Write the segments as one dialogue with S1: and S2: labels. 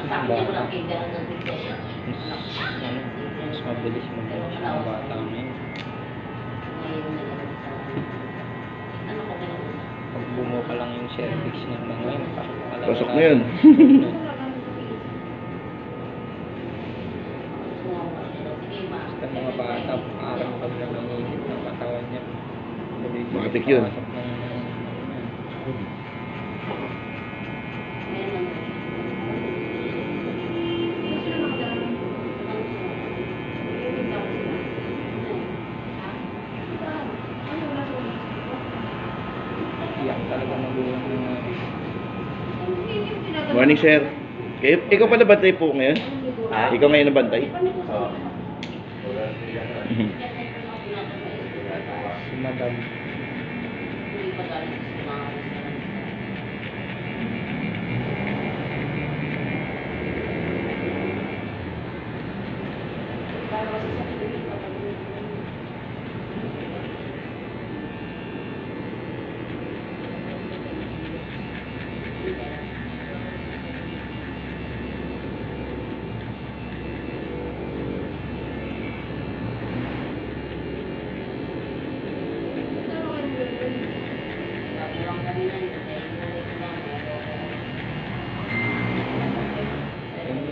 S1: bata. Mas mabilis mag-react ng bata ngayon. Pag bumuka lang yung cervix niya na ngayon,
S2: Pasok na yun.
S1: Basta mga bata, parang pag nanginginig ng katawan niya.
S2: Matik yun.
S1: Iyak talaga magulang ng
S2: Morning, sir. Ikaw pa nabantay po ngayon?
S3: Ha?
S2: Ikaw ngayon nabantay?
S3: Oo.
S1: si Madam.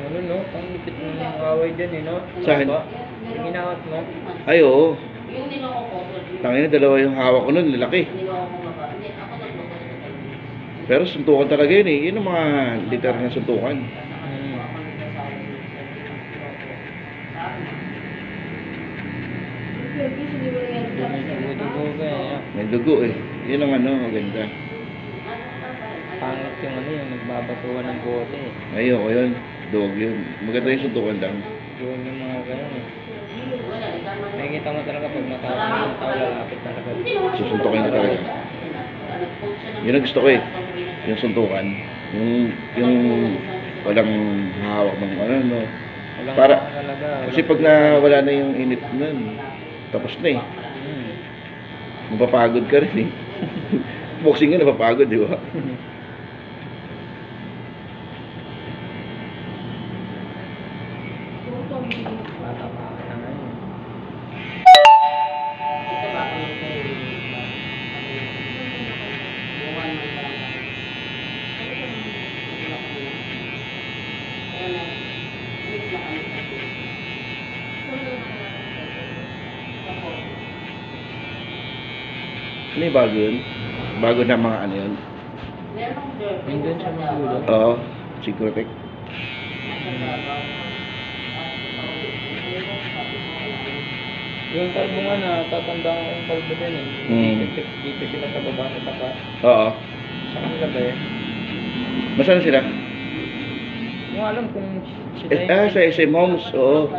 S1: Ano no? Ang lipit mo ng away dyan eh no?
S2: Saan?
S1: Yung inawat mo.
S2: Ay, oo. Tangina, dalawa yung hawak ko nun, lalaki. Pero suntukan talaga yun eh. Yun ang mga liter na suntukan.
S1: Dugo-dugo ka eh.
S2: May dugo eh. Yun ang ano, maganda.
S1: Pangit yung ano yung nagbabatuan ng bote eh.
S2: Ayoko yun. Dog yun. Maganda yung suntukan lang.
S1: Yun yung mga ganyan eh. Nakikita mo talaga pag matapang yung tao lalapit talaga.
S2: Susuntukin ka talaga. Yun ang gusto ko eh. Yung suntukan. Yung walang hawak ng ano, no.
S1: Walang
S2: Para,
S1: talaga.
S2: kasi pag nawala na yung init nun, tapos na eh. Mapapagod ka rin eh. Boxing nga napapagod, di ba?
S1: Bata pa ka na ngayon.
S2: Ano yung bago yun? Bago na mga ano yun?
S1: Yun dun sa mga dulo.
S2: Oo, Sigurotec.
S1: Yung kalbo nga na, tatandaan ko yung kalbo din eh. Dito sila sa baba sa tapat.
S2: Oo.
S1: Sa kanila ba eh?
S2: Masaan sila?
S1: Yung alam kung sila
S2: Sa SM Homes, oo.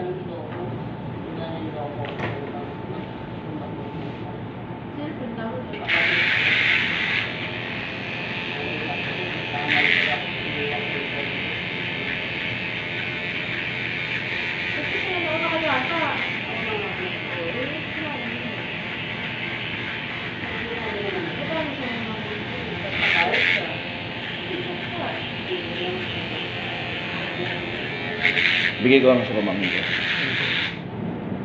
S2: Bigay ko lang sa pamangkin ko.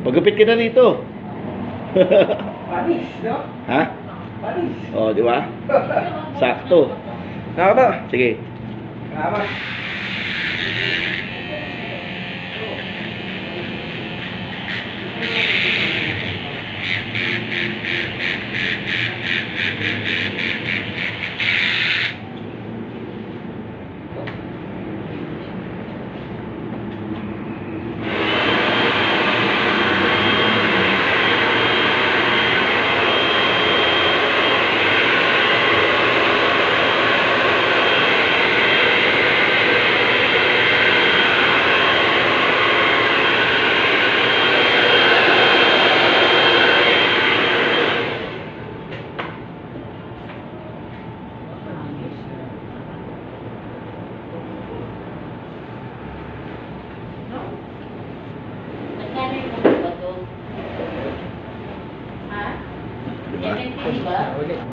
S2: Pagupit ka na dito.
S3: Panis, no?
S2: Ha?
S3: Panis.
S2: Oh, di ba? Sakto. Nakaka. Sige.
S3: Salamat.